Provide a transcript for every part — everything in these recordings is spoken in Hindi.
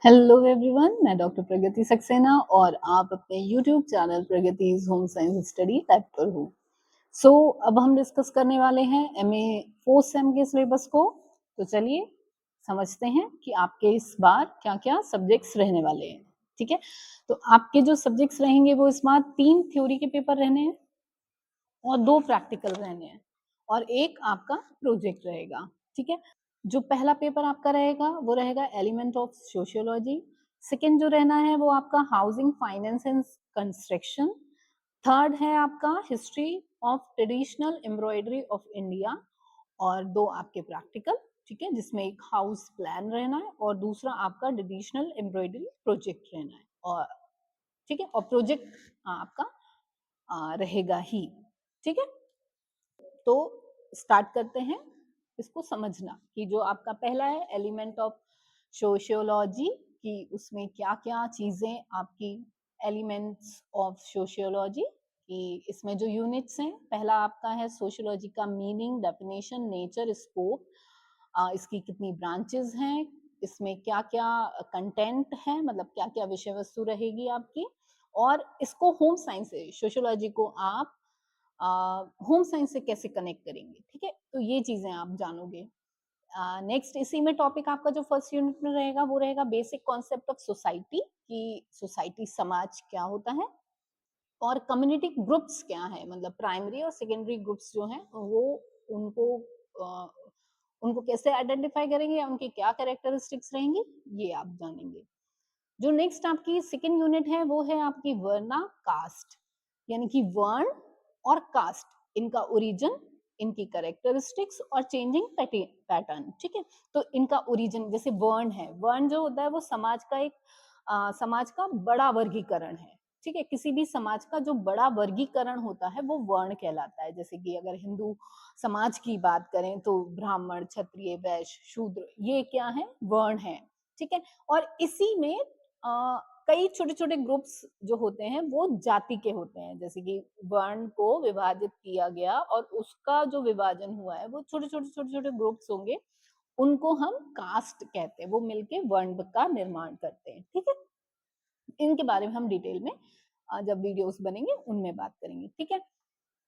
हेलो एवरीवन, मैं डॉक्टर प्रगति सक्सेना और आप अपने YouTube channel Pragati's home science study type पर हो। अब हम डिस्कस करने वाले हैं एमए फोर्थ सेम के सिलेबस को। तो चलिए समझते हैं कि आपके इस बार क्या-क्या सब्जेक्ट्स रहने वाले हैं। ठीक है, तो आपके जो सब्जेक्ट्स रहेंगे वो इस बार 3 थ्योरी के पेपर रहने हैं और 2 प्रैक्टिकल रहने हैं और एक आपका प्रोजेक्ट रहेगा। ठीक है, जो पहला पेपर आपका रहेगा वो रहेगा एलिमेंट ऑफ सोशियोलॉजी। सेकंड जो रहना है वो आपका housing finance and construction. Third है आपका history of traditional embroidery of India और 2 आपके प्रैक्टिकल। ठीक है, जिसमें एक हाउस प्लान रहना है और दूसरा आपका ट्रेडिशनल एम्ब्रॉयडरी प्रोजेक्ट रहना है। और ठीक है, और प्रोजेक्ट आपका रहेगा ही। ठीक है, तो स्टार्ट करते हैं इसको समझना कि जो आपका पहला है एलिमेंट ऑफ सोशियोलॉजी कि उसमें क्या क्या चीजें आपकी एलिमेंट्स ऑफ सोशियोलॉजी कि इसमें जो यूनिट्स हैं, पहला आपका है सोशियोलॉजी का मीनिंग, डेफिनेशन, नेचर, स्कोप, इसकी कितनी ब्रांचेस हैं, इसमें क्या क्या कंटेंट है, मतलब क्या क्या विषय वस्तु रहेगी आपकी, और इसको होम साइंस से सोशियोलॉजी को आप होम साइंस से कैसे कनेक्ट करेंगे। ठीक है, तो ये चीजें आप जानोगे। नेक्स्ट इसी में टॉपिक आपका जो फर्स्ट यूनिट में रहेगा वो रहेगा बेसिक कॉन्सेप्ट ऑफ सोसाइटी कि सोसाइटी समाज क्या होता है और कम्युनिटी ग्रुप्स क्या है, मतलब प्राइमरी और सेकेंडरी ग्रुप्स जो हैं वो उनको अ, उनको कैसे आइडेंटिफाई करेंगे या उनकी क्या कैरेक्टरिस्टिक्स रहेंगी, ये आप जानेंगे। जो नेक्स्ट आपकी सेकेंड यूनिट है वो है आपकी वर्ना कास्ट, यानी कि वर्ण और कास्ट, इनका ओरिजिन, इनकी कैरेक्टरिस्टिक्स और चेंजिंग पैटर्न। ठीक है, तो इनका ओरिजिन जैसे वर्ण है, वर्ण जो होता है वो समाज का एक समाज का बड़ा वर्गीकरण है। ठीक है, किसी भी समाज का जो बड़ा वर्गीकरण होता है वो वर्ण कहलाता है। जैसे कि अगर हिंदू समाज की बात करें तो ब्राह्मण, क्षत्रिय, वैश्य, शूद्र, ये क्या है, वर्ण है। ठीक है, और इसी में कई छोटे छोटे ग्रुप्स जो होते हैं वो जाति के होते हैं। जैसे कि वर्ण को विभाजित किया गया और उसका जो विभाजन हुआ है वो छोटे छोटे छोटे छोटे ग्रुप्स होंगे, उनको हम कास्ट कहते हैं, वो मिलके वर्ण का निर्माण करते हैं। ठीक है, इनके बारे में हम डिटेल में जब वीडियोस बनेंगे उनमें बात करेंगे। ठीक है,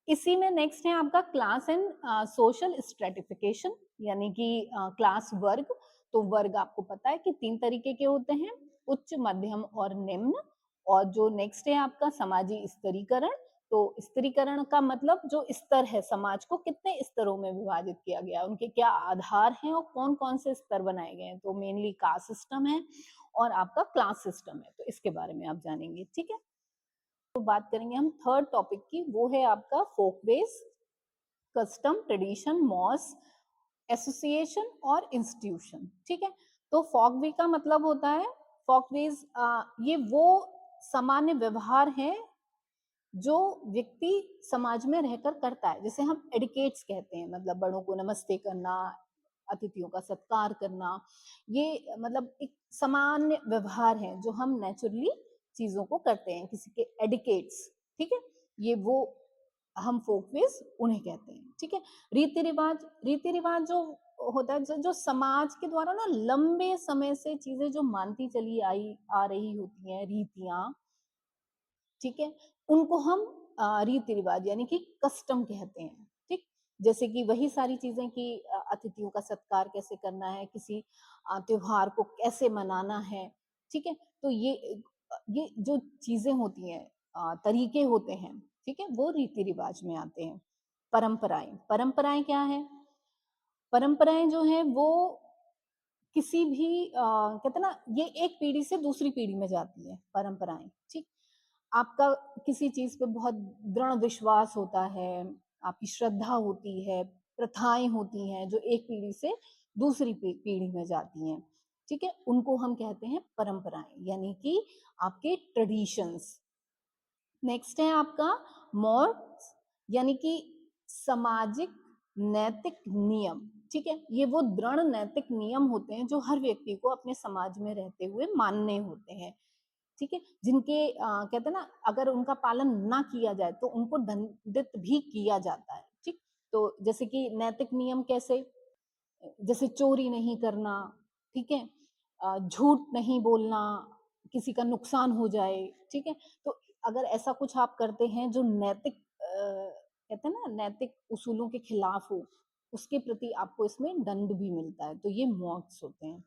इसी में नेक्स्ट है आपका क्लास एंड सोशल स्ट्रेटिफिकेशन, यानी कि क्लास वर्ग। तो वर्ग आपको पता है कि 3 तरीके के होते हैं, उच्च, मध्यम और निम्न। और जो नेक्स्ट है आपका सामाजिक स्तरीकरण। तो स्तरीकरण का मतलब जो स्तर है, समाज को कितने स्तरों में विभाजित किया गया, उनके क्या आधार हैं और कौन कौन से स्तर बनाए गए हैं। तो मेनली कास्ट सिस्टम है और आपका क्लास सिस्टम है, तो इसके बारे में आप जानेंगे। ठीक है, तो बात करेंगे हम थर्ड टॉपिक की, वो है आपका folkways, custom, tradition, mores, association और इंस्टीट्यूशन। ठीक है, तो फॉकवे का मतलब होता है, फॉकवेज ये वो सामान्य व्यवहार है जो व्यक्ति समाज में रहकर करता है। जैसे हम एडिकेट्स कहते हैं, मतलब बड़ों को नमस्ते करना, अतिथियों का सत्कार करना, ये मतलब एक सामान्य व्यवहार है जो हम नेचुरली चीजों को करते हैं, किसी के एडिकेट्स। ठीक है, ये वो हम फोकवेज उन्हें कहते हैं। ठीक है, रीति रिवाज, रीति रिवाज जो होता है, जो समाज के द्वारा ना लंबे समय से चीजें जो मानती चली आई आ रही होती हैं, रीतियां, ठीक है, उनको हम रीति रिवाज यानी कि कस्टम कहते हैं। ठीक, जैसे कि वही सारी चीजें कि अतिथियों का सत्कार कैसे करना है, किसी त्योहार को कैसे मनाना है। ठीक है, तो ये जो चीजें होती हैं, तरीके होते हैं, ठीक है, वो रीति रिवाज में आते हैं। परंपराएं, परंपराएं क्या है, परंपराएं जो है वो किसी भी कहते ना, ये एक पीढ़ी से दूसरी पीढ़ी में जाती है परंपराएं। ठीक, आपका किसी चीज पे बहुत दृढ़ विश्वास होता है, आपकी श्रद्धा होती है, प्रथाएं होती हैं जो एक पीढ़ी से दूसरी पीढ़ी में जाती हैं। ठीक है, उनको हम कहते हैं परंपराएं, यानी कि आपके ट्रेडिशंस। नेक्स्ट है आपका मॉरल्स, यानी कि सामाजिक नैतिक नियम। ठीक है, ये वो दृढ़ नैतिक नियम होते हैं जो हर व्यक्ति को अपने समाज में रहते हुए मानने होते हैं। ठीक है, जिनके कहते हैं ना, अगर उनका पालन ना किया जाए तो उनको दंडित भी किया जाता है। ठीक, तो जैसे कि नैतिक नियम कैसे, जैसे चोरी नहीं करना, ठीक है, झूठ नहीं बोलना, किसी का नुकसान हो जाए, ठीक है? तो अगर ऐसा कुछ आप करते हैं जो नैतिक कहते हैं ना नैतिक उसूलों के खिलाफ हो, उसके प्रति आपको इसमें दंड भी मिलता है, तो ये मॉक्स होते हैं।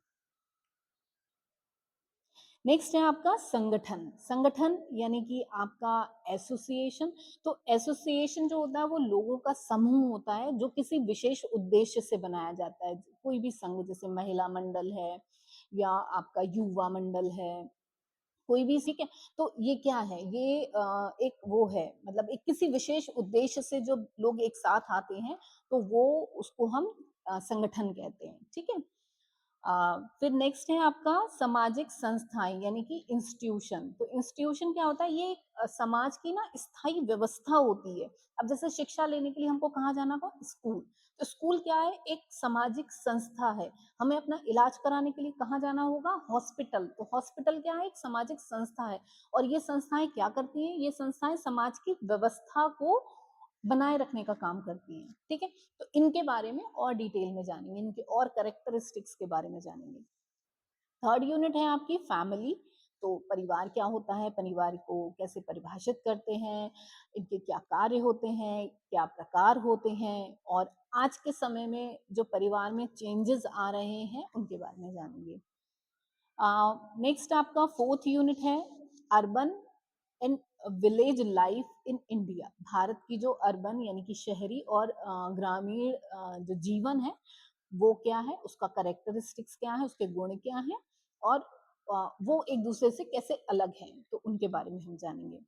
नेक्स्ट है आपका संगठन। संगठन यानी कि आपका एसोसिएशन। तो एसोसिएशन जो होता है वो लोगों का समूह होता है जो किसी विशेष उद्देश्य से बनाया जाता है। कोई भी संघ जैसे महिला मंडल है या आपका युवा मंडल है, कोई भी ठीक है। तो ये क्या है, ये एक वो है मतलब एक किसी विशेष उद्देश्य से जो लोग एक साथ आते हैं तो वो उसको हम संगठन कहते हैं, ठीक है। फिर नेक्स्ट है आपका सामाजिक संस्थाएं यानी कि इंस्टीट्यूशन। तो इंस्टीट्यूशन क्या होता है, ये एक समाज की ना स्थायी व्यवस्था होती है। अब जैसे शिक्षा लेने के लिए हमको कहाँ जाना होगा, स्कूल। तो स्कूल क्या है, एक सामाजिक संस्था है। हमें अपना इलाज कराने के लिए कहाँ जाना होगा, हॉस्पिटल। तो हॉस्पिटल क्या है, एक सामाजिक संस्था है। और ये संस्थाएं क्या करती हैं, ये संस्थाएं समाज की व्यवस्था को बनाए रखने का काम करती हैं, ठीक है। तो इनके बारे में और डिटेल में जानेंगे, इनके और कैरेक्टरिस्टिक्स के बारे में जानेंगे। थर्ड यूनिट है आपकी फैमिली। तो परिवार क्या होता है, परिवार को कैसे परिभाषित करते हैं, इनके क्या कार्य होते हैं, क्या प्रकार होते हैं, और आज के समय में जो परिवार में चेंजेस आ रहे हैं उनके बारे में जानेंगे। नेक्स्ट आपका फोर्थ यूनिट है urban and village life in India. Bharat की जो अर्बन यानी कि शहरी और ग्रामीण जो जीवन है वो क्या है, उसका करेक्टरिस्टिक्स क्या है, उसके गुण क्या है, और वो एक दूसरे से कैसे अलग हैं, तो उनके बारे में हम जानेंगे।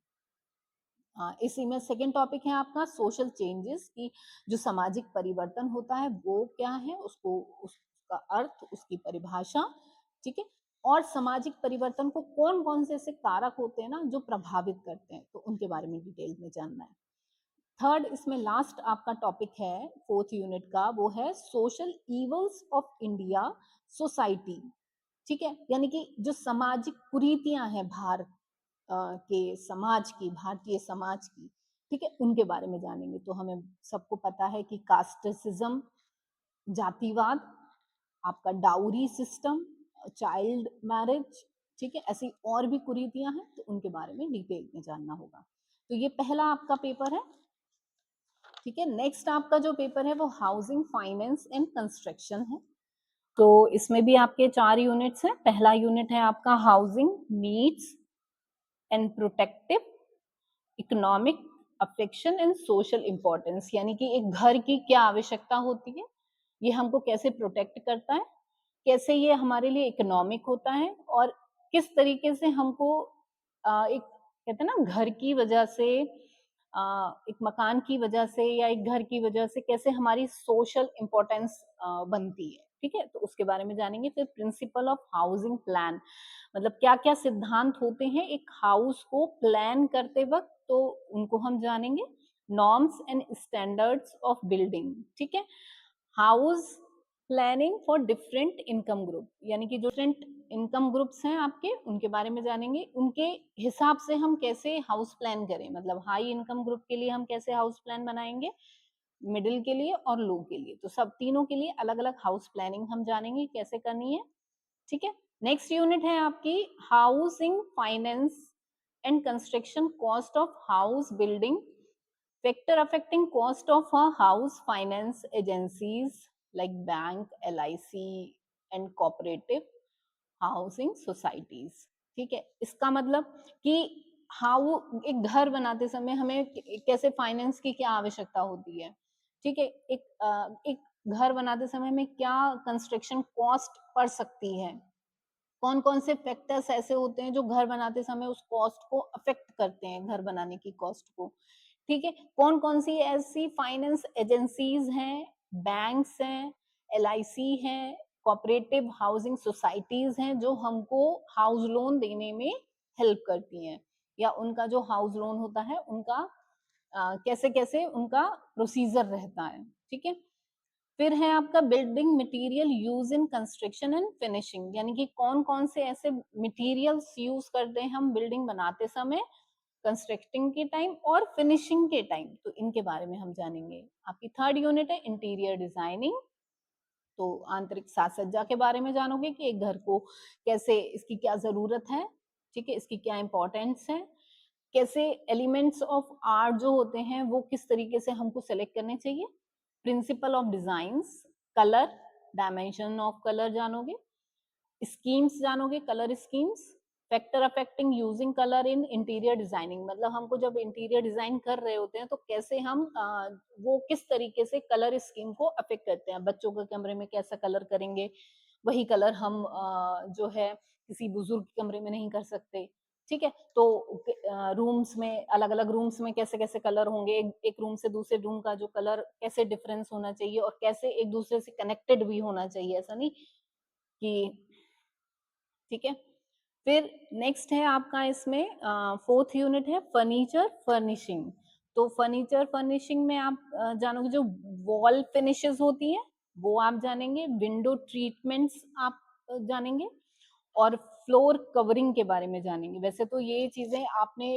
इसी में सेकेंड टॉपिक है आपका सोशल चेंजेस की जो सामाजिक परिवर्तन होता है वो क्या है, उसको उसका अर्थ, उसकी परिभाषा, ठीक है। और सामाजिक परिवर्तन को कौन कौन से ऐसे कारक होते हैं ना जो प्रभावित करते हैं, तो उनके बारे में डिटेल में जानना है। थर्ड इसमें लास्ट आपका टॉपिक है फोर्थ यूनिट का, वो है social evils of India society, ठीक है। यानी कि जो सामाजिक कुरीतियां हैं भारत के समाज की, भारतीय समाज की, ठीक है, उनके बारे में जानेंगे। तो हमें सबको पता है कि कास्टिसिज्म, जातिवाद, आपका डाउरी सिस्टम, चाइल्ड मैरिज, ठीक है, ऐसी और भी कुरीतियां हैं तो उनके बारे में डिटेल में जानना होगा। तो ये पहला आपका पेपर है, ठीक है। नेक्स्ट आपका जो पेपर है वो हाउसिंग फाइनेंस एंड कंस्ट्रक्शन है। तो इसमें भी आपके 4 यूनिट्स हैं। पहला यूनिट है आपका housing needs and protective economic affection and social importance, यानी कि एक घर की क्या आवश्यकता होती है, ये हमको कैसे प्रोटेक्ट करता है, कैसे ये हमारे लिए इकोनॉमिक होता है, और किस तरीके से हमको एक कहते हैं ना घर की वजह से, एक मकान की वजह से या एक घर की वजह से कैसे हमारी सोशल इंपॉर्टेंस बनती है, ठीक है। तो उसके बारे में जानेंगे। फिर प्रिंसिपल ऑफ हाउसिंग प्लान, मतलब क्या क्या सिद्धांत होते हैं एक हाउस को प्लान करते वक्त, तो उनको हम जानेंगे। Norms and standards of building, ठीक है। House planning for different income group, यानी कि जो डिफरेंट इनकम ग्रुप्स हैं आपके, उनके बारे में जानेंगे। उनके हिसाब से हम कैसे हाउस प्लान करें, मतलब हाई इनकम ग्रुप के लिए हम कैसे हाउस प्लान बनाएंगे, मिडिल के लिए और लो के लिए, तो सब तीनों के लिए अलग अलग हाउस प्लानिंग हम जानेंगे कैसे करनी है, ठीक है। नेक्स्ट यूनिट है आपकी housing finance and construction cost of house building, factor affecting cost of house finance agencies like bank, LIC and cooperative housing societies, ठीक है। इसका मतलब कि हाउ एक घर बनाते समय हमें कैसे फाइनेंस की क्या आवश्यकता होती है, ठीक है। एक घर बनाते समय में क्या कंस्ट्रक्शन कॉस्ट पड़ सकती है, कौन कौन से फैक्टर्स ऐसे होते हैं जो घर बनाते समय उस कॉस्ट को अफेक्ट करते हैं, घर बनाने की कॉस्ट को, ठीक है। कौन कौन सी ऐसी फाइनेंस एजेंसीज हैं, बैंक्स हैं, LIC हैं, कोऑपरेटिव हाउसिंग सोसाइटीज हैं जो हमको हाउस लोन देने में हेल्प करती हैं, या उनका जो हाउस लोन होता है उनका कैसे कैसे उनका प्रोसीजर रहता है, ठीक है। फिर है आपका building material use in construction and finishing, यानी कि कौन कौन से ऐसे मटेरियल्स यूज करते हैं हम बिल्डिंग बनाते समय, कंस्ट्रक्टिंग के टाइम और फिनिशिंग के टाइम, तो इनके बारे में हम जानेंगे। आपकी थर्ड यूनिट है इंटीरियर डिजाइनिंग, तो आंतरिक साज सज्जा के बारे में जानोगे कि एक घर को कैसे, इसकी क्या जरूरत है, ठीक है, इसकी क्या इंपॉर्टेंस है, कैसे एलिमेंट्स ऑफ आर्ट जो होते हैं वो किस तरीके से हमको सेलेक्ट करने चाहिए, principle of designs, colour, dimension of colour जानोगे, स्कीम्स जानोगे, colour schemes, factor affecting using colour in interior designing, मतलब हमको जब इंटीरियर डिजाइन कर रहे होते हैं तो कैसे हम वो किस तरीके से कलर स्कीम को अफेक्ट करते हैं, बच्चों के कमरे में कैसा कलर करेंगे, वही कलर हम जो है किसी बुजुर्ग के कमरे में नहीं कर सकते, ठीक है, तो रूम्स में, अलग अलग रूम्स में कैसे कैसे कलर होंगे, एक रूम से दूसरे रूम का जो कलर कैसे डिफरेंस होना चाहिए और कैसे एक दूसरे से कनेक्टेड भी होना चाहिए, ऐसा नहीं कि, ठीक है। फिर नेक्स्ट है आपका इसमें फोर्थ यूनिट है फर्नीचर फर्निशिंग। तो फर्नीचर फर्निशिंग में आप जानोगे जो वॉल फिनिशेस होती हैं वो आप जानेंगे, विंडो ट्रीटमेंट्स आप जानेंगे और फ्लोर कवरिंग के बारे में जानेंगे। वैसे तो ये चीजें आपने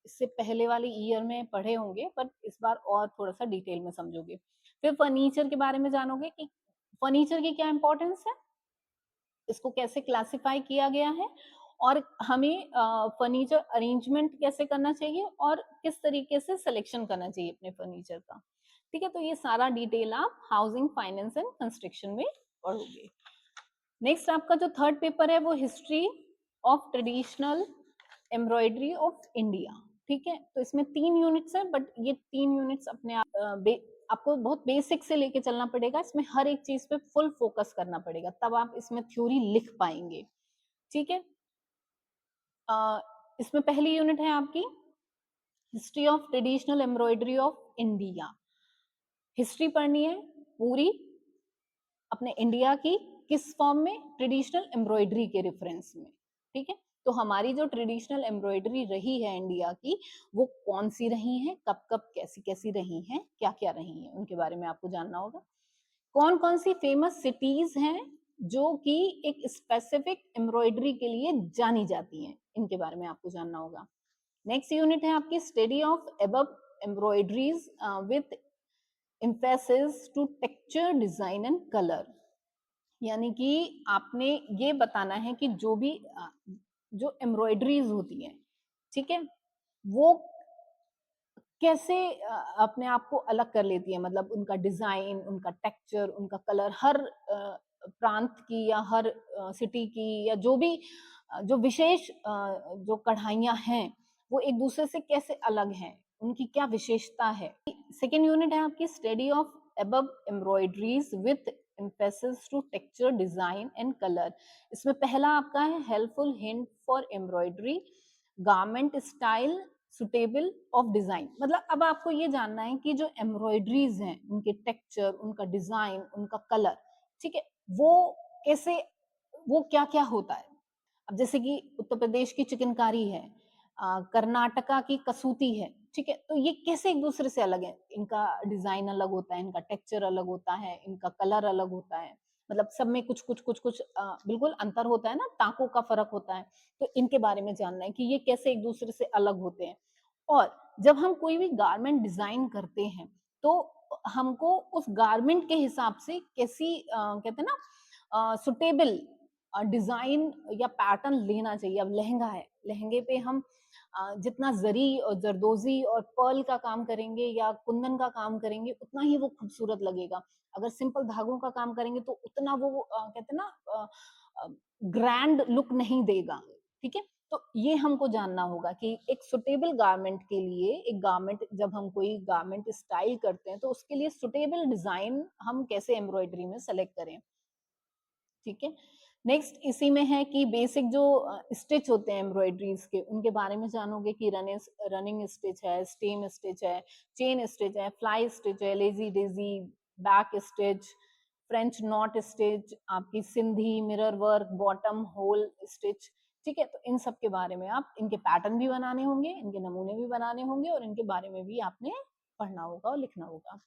इससे पहले वाले ईयर में पढ़े होंगे, पर इस बार और थोड़ा सा डिटेल में समझोगे। फिर फर्नीचर के बारे में जानोगे कि फर्नीचर की क्या इंपॉर्टेंस है, इसको कैसे क्लासिफाई किया गया है और हमें फर्नीचर अरेंजमेंट कैसे करना चाहिए और किस तरीके से सिलेक्शन करना चाहिए अपने फर्नीचर का, ठीक है। तो ये सारा डिटेल आप हाउसिंग फाइनेंस एंड कंस्ट्रक्शन में पढ़ोगे। नेक्स्ट आपका जो थर्ड पेपर है वो history of traditional embroidery of India, ठीक है। तो इसमें 3 यूनिट्स है, बट ये 3 यूनिट्स अपने आप आपको बहुत बेसिक से लेके चलना पड़ेगा, इसमें हर एक चीज पे फुल फोकस करना पड़ेगा, तब आप इसमें थ्योरी लिख पाएंगे, ठीक है। इसमें पहली यूनिट है आपकी history of traditional embroidery of India. History पढ़नी है पूरी अपने इंडिया की, किस फॉर्म में, ट्रेडिशनल एम्ब्रॉयडरी के रेफरेंस में, ठीक है। तो हमारी जो ट्रेडिशनल एम्ब्रॉयडरी रही है इंडिया की वो कौन सी रही है, कब कब कैसी कैसी रही हैं, क्या क्या रही हैं, उनके बारे में आपको जानना होगा। कौन कौन सी फेमस सिटीज हैं जो कि एक स्पेसिफिक एम्ब्रॉयडरी के लिए जानी जाती हैं, इनके बारे में आपको जानना होगा। नेक्स्ट यूनिट है आपकी study of above embroideries with emphasis to texture, design and colour, यानी कि आपने ये बताना है कि जो भी जो एम्ब्रॉयडरीज होती हैं, ठीक है, वो कैसे अपने आप को अलग कर लेती है, मतलब उनका डिजाइन, उनका टेक्सचर, उनका कलर, हर प्रांत की या हर सिटी की या जो भी जो विशेष जो कढ़ाइयाँ हैं वो एक दूसरे से कैसे अलग हैं, उनकी क्या विशेषता है। सेकेंड यूनिट है आपकी study of above embroideries with emphasis to texture, design and color। इसमें पहला आपका है helpful hint for embroidery, garment style suitable of design। मतलब अब आपको ये जानना है कि जो एम्ब्रॉयडरीज हैं उनके टेक्सचर, उनका डिजाइन, उनका कलर, ठीक है, वो कैसे, वो क्या क्या होता है। अब जैसे कि उत्तर प्रदेश की चिकनकारी है, कर्नाटका की कसूती है, ठीक है, तो ये कैसे एक दूसरे से अलग है, इनका डिजाइन अलग होता है, इनका टेक्सचर अलग होता है, इनका कलर अलग होता है, मतलब सब में कुछ कुछ कुछ कुछ बिल्कुल अंतर होता है ना, टाकों का फर्क होता है। तो इनके बारे में जानना है कि ये कैसे एक दूसरे से अलग होते हैं। और जब हम कोई भी गारमेंट डिजाइन करते हैं तो हमको उस गारमेंट के हिसाब से कैसी कहते हैं ना सुटेबल डिजाइन या पैटर्न लेना चाहिए। अब लहंगा है, लहंगे पे हम जितना जरी और जरदोजी और पर्ल का काम करेंगे या कुंदन का काम करेंगे उतना ही वो खूबसूरत लगेगा। अगर सिंपल धागों का काम करेंगे तो उतना वो कहते हैं ना ग्रैंड लुक नहीं देगा, ठीक है। तो ये हमको जानना होगा कि एक सुटेबल गारमेंट के लिए, एक गारमेंट जब हम कोई गारमेंट स्टाइल करते हैं तो उसके लिए सुटेबल डिजाइन हम कैसे एम्ब्रॉयडरी में सेलेक्ट करें, ठीक है। नेक्स्ट इसी में है कि बेसिक जो स्टिच होते हैं एम्ब्रॉयडरीज के उनके बारे में जानोगे कि रनिंग स्टिच है, स्टेम स्टिच है, चेन स्टिच है, फ्लाई स्टिच है, lazy daisy, back stitch, French knot stitch, आपकी Sindhi, mirror work, button hole stitch, ठीक है। तो इन सब के बारे में आप, इनके पैटर्न भी बनाने होंगे, इनके नमूने भी बनाने होंगे और इनके बारे में भी आपने पढ़ना होगा और लिखना होगा,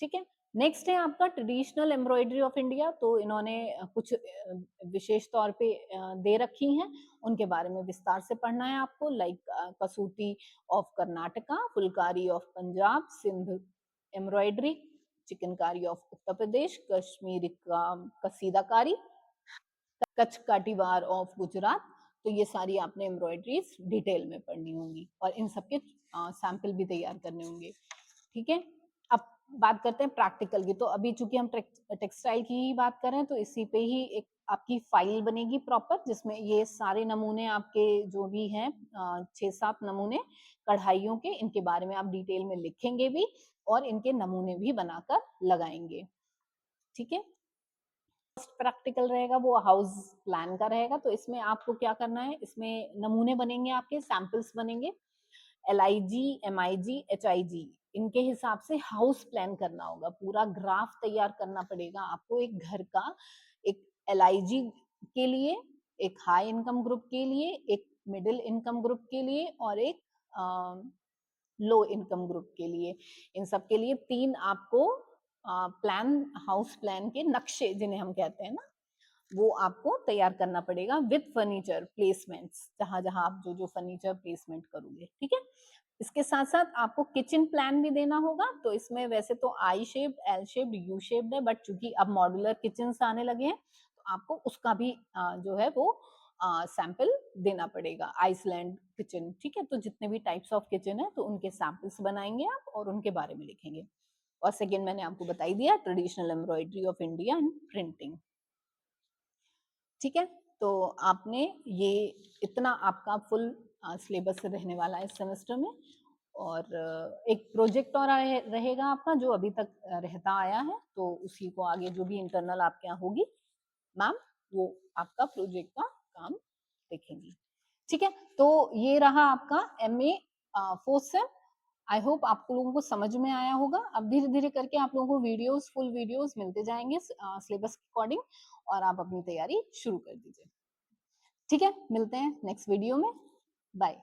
ठीक है। नेक्स्ट है आपका ट्रेडिशनल एम्ब्रॉयडरी ऑफ इंडिया। तो इन्होंने कुछ विशेष तौर पे दे रखी हैं, उनके बारे में विस्तार से पढ़ना है आपको, like Kasuti of Karnataka, Phulkari of Punjab, Sindh embroidery, Chikankari of Uttar Pradesh, Kashmiri का कसीदाकारी, कच्छ काटीवार ऑफ गुजरात। तो ये सारी आपने एम्ब्रॉयडरीज डिटेल में पढ़नी होंगी और इन सबके सैंपल भी तैयार करने होंगे। ठीक है, अब बात करते हैं प्रैक्टिकल की। तो अभी चूंकि हम टेक्सटाइल की ही बात कर रहे हैं, तो इसी पे ही एक आपकी फाइल बनेगी प्रॉपर, जिसमें ये सारे नमूने आपके जो भी हैं 6-7 नमूने कढ़ाइयों के, इनके बारे में आप डिटेल में लिखेंगे भी और इनके नमूने भी बनाकर लगाएंगे। ठीक है, फर्स्ट प्रैक्टिकल रहेगा वो हाउस प्लान का रहेगा। तो इसमें आपको क्या करना है, इसमें नमूने बनेंगे, आपके सैंपल्स बनेंगे, LIG, MIG, HIG, इनके हिसाब से हाउस प्लान करना होगा, पूरा ग्राफ तैयार करना पड़ेगा आपको एक घर का। एक LIG के लिए, एक हाई इनकम ग्रुप के लिए, एक मिडिल इनकम ग्रुप के लिए और एक लो इनकम ग्रुप के लिए। इन सब के लिए 3 आपको प्लान, हाउस प्लान के नक्शे जिन्हें हम कहते हैं ना, वो आपको तैयार करना पड़ेगा विद फर्नीचर प्लेसमेंट्स, जहां जहां आप जो जो फर्नीचर प्लेसमेंट करोगे। ठीक है, इसके साथ साथ आपको किचन प्लान भी देना होगा। तो इसमें वैसे तो I shaped, L shaped, U shaped है, बट चूंकि अब मॉड्यूलर किचन आने लगे हैं तो आपको उसका भी जो है वो सैंपल देना पड़ेगा, आइसलैंड किचन। ठीक है, तो जितने भी टाइप्स ऑफ किचन है तो उनके सैंपल्स बनाएंगे आप और उनके बारे में लिखेंगे। और सेकेंड मैंने आपको बताई दिया, traditional embroidery of India and printing. ठीक है, तो आपने ये इतना आपका फुल सिलेबस रहने वाला है इस सेमेस्टर में। और एक प्रोजेक्ट और रहेगा आपका जो अभी तक रहता आया है, तो उसी को आगे जो भी इंटरनल आपके यहाँ होगी मैम, वो आपका प्रोजेक्ट का काम देखेंगी। ठीक है, तो ये रहा आपका MA 4th same. I hope आप लोगों को समझ में आया होगा। अब धीरे धीरे करके आप लोगों को वीडियोस, फुल वीडियोस मिलते जाएंगे सिलेबस के अकॉर्डिंग, और आप अपनी तैयारी शुरू कर दीजिए। ठीक है, मिलते हैं नेक्स्ट वीडियो में। बाय।